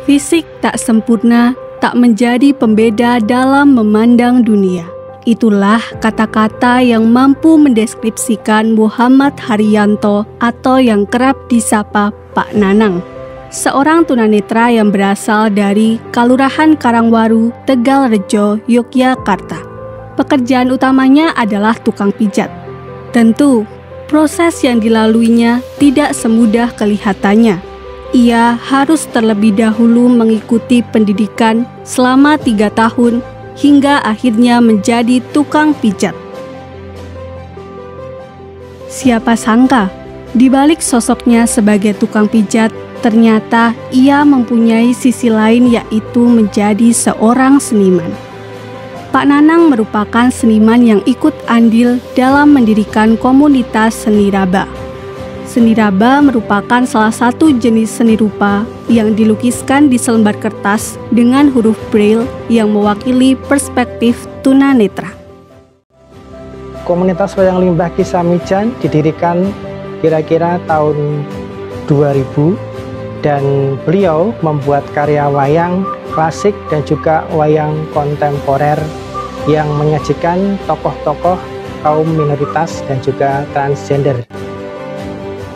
Fisik tak sempurna, tak menjadi pembeda dalam memandang dunia. Itulah kata-kata yang mampu mendeskripsikan Muhammad Haryanto atau yang kerap disapa Pak Nanang. Seorang tunanetra yang berasal dari Kalurahan Karangwaru, Tegalrejo, Yogyakarta. Pekerjaan utamanya adalah tukang pijat. Tentu, proses yang dilaluinya tidak semudah kelihatannya. Ia harus terlebih dahulu mengikuti pendidikan selama 3 tahun hingga akhirnya menjadi tukang pijat. Siapa sangka, di balik sosoknya sebagai tukang pijat, ternyata ia mempunyai sisi lain, yaitu menjadi seorang seniman. Pak Nanang merupakan seniman yang ikut andil dalam mendirikan komunitas seni raba. Seni raba merupakan salah satu jenis seni rupa yang dilukiskan di selembar kertas dengan huruf Braille yang mewakili perspektif tunanetra. Komunitas Wayang Limbah Kisamijan didirikan kira-kira tahun 2000 dan beliau membuat karya wayang klasik dan juga wayang kontemporer yang menyajikan tokoh-tokoh kaum minoritas dan juga transgender.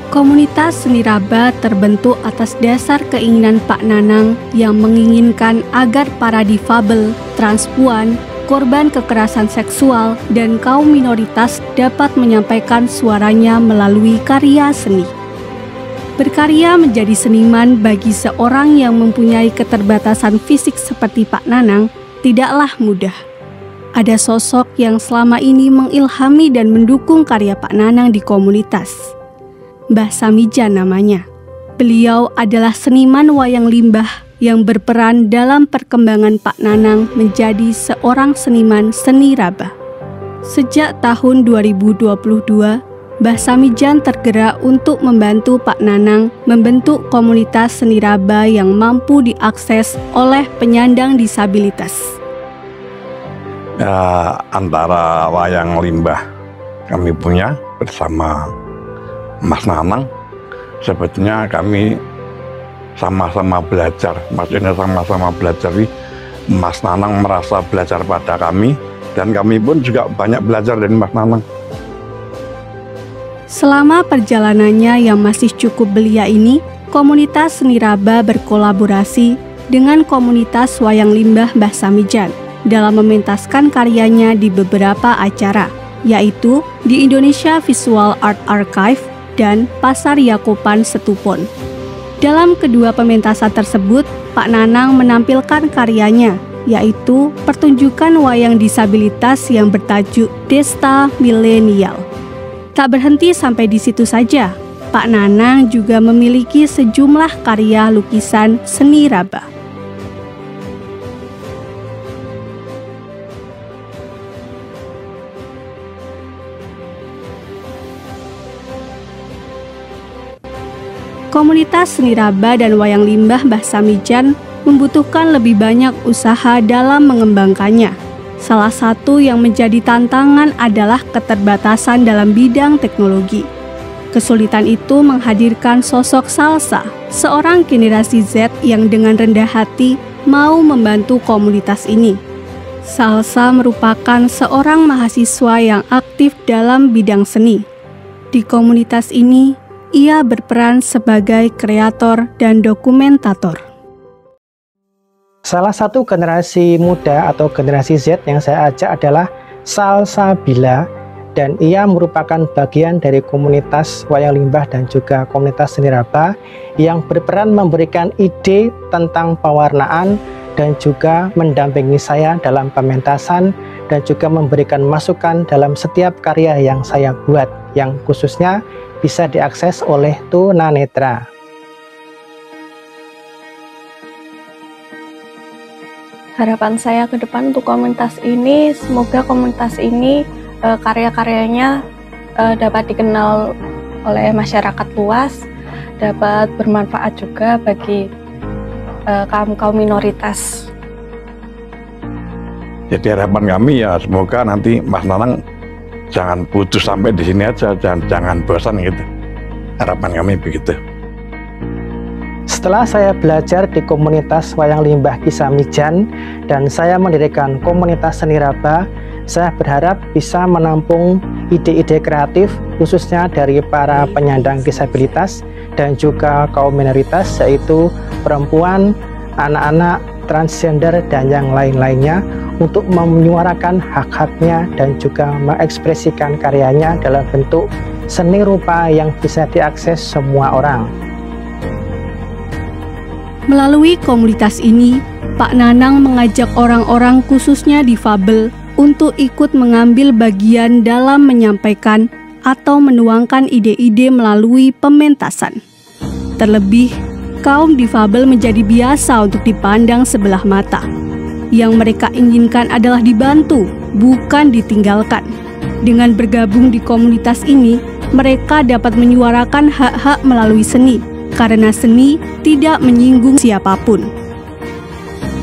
Komunitas seni raba terbentuk atas dasar keinginan Pak Nanang yang menginginkan agar para difabel, transpuan, korban kekerasan seksual, dan kaum minoritas dapat menyampaikan suaranya melalui karya seni. Berkarya menjadi seniman bagi seorang yang mempunyai keterbatasan fisik seperti Pak Nanang tidaklah mudah. Ada sosok yang selama ini mengilhami dan mendukung karya Pak Nanang di komunitas. Mbah Samijan namanya. Beliau adalah seniman wayang limbah yang berperan dalam perkembangan Pak Nanang menjadi seorang seniman seni raba. Sejak tahun 2022, Mbah Samijan tergerak untuk membantu Pak Nanang membentuk komunitas seni raba yang mampu diakses oleh penyandang disabilitas. Antara wayang limbah kami punya bersama Mas Nanang, sebetulnya kami sama-sama belajar. Maksudnya sama-sama belajar. Mas Nanang merasa belajar pada kami, dan kami pun juga banyak belajar dari Mas Nanang. Selama perjalanannya yang masih cukup belia ini, komunitas seni raba berkolaborasi dengan komunitas wayang limbah Mbah Samijan dalam mementaskan karyanya di beberapa acara, yaitu di Indonesia Visual Art Archive dan Pasar Yakopan Setupon. Dalam kedua pementasan tersebut, Pak Nanang menampilkan karyanya, yaitu pertunjukan wayang disabilitas yang bertajuk Desta Milenial. Tak berhenti sampai di situ saja, Pak Nanang juga memiliki sejumlah karya lukisan seni raba. Komunitas seni raba dan wayang limbah Mbah Samijan membutuhkan lebih banyak usaha dalam mengembangkannya. Salah satu yang menjadi tantangan adalah keterbatasan dalam bidang teknologi. Kesulitan itu menghadirkan sosok Salsa, seorang generasi Z yang dengan rendah hati mau membantu komunitas ini. Salsa merupakan seorang mahasiswa yang aktif dalam bidang seni. Di komunitas ini, ia berperan sebagai kreator dan dokumentator. Salah satu generasi muda atau generasi Z yang saya ajak adalah Salsabila, dan ia merupakan bagian dari komunitas wayang limbah dan juga komunitas seni raba yang berperan memberikan ide tentang pewarnaan dan juga mendampingi saya dalam pementasan dan juga memberikan masukan dalam setiap karya yang saya buat, yang khususnya bisa diakses oleh tunanetra. Harapan saya ke depan untuk komunitas ini, semoga komunitas ini karya-karyanya dapat dikenal oleh masyarakat luas, dapat bermanfaat juga bagi kaum minoritas. Jadi harapan kami ya semoga nanti Mas Nanang jangan putus sampai di sini aja, jangan bosan gitu. Harapan kami begitu. Setelah saya belajar di komunitas Wayang Limbah Kisamijan dan saya mendirikan komunitas seni raba, saya berharap bisa menampung ide-ide kreatif khususnya dari para penyandang disabilitas dan juga kaum minoritas, yaitu perempuan, anak-anak, transgender, dan yang lain-lainnya, untuk menyuarakan hak-haknya dan juga mengekspresikan karyanya dalam bentuk seni rupa yang bisa diakses semua orang. Melalui komunitas ini, Pak Nanang mengajak orang-orang khususnya difabel untuk ikut mengambil bagian dalam menyampaikan atau menuangkan ide-ide melalui pementasan. Terlebih, kaum difabel menjadi biasa untuk dipandang sebelah mata. Yang mereka inginkan adalah dibantu, bukan ditinggalkan. Dengan bergabung di komunitas ini, mereka dapat menyuarakan hak-hak melalui seni, karena seni tidak menyinggung siapapun.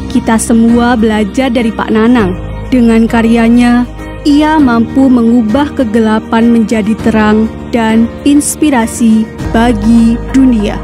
Kita semua belajar dari Pak Nanang. Dengan karyanya, ia mampu mengubah kegelapan menjadi terang dan inspirasi bagi dunia.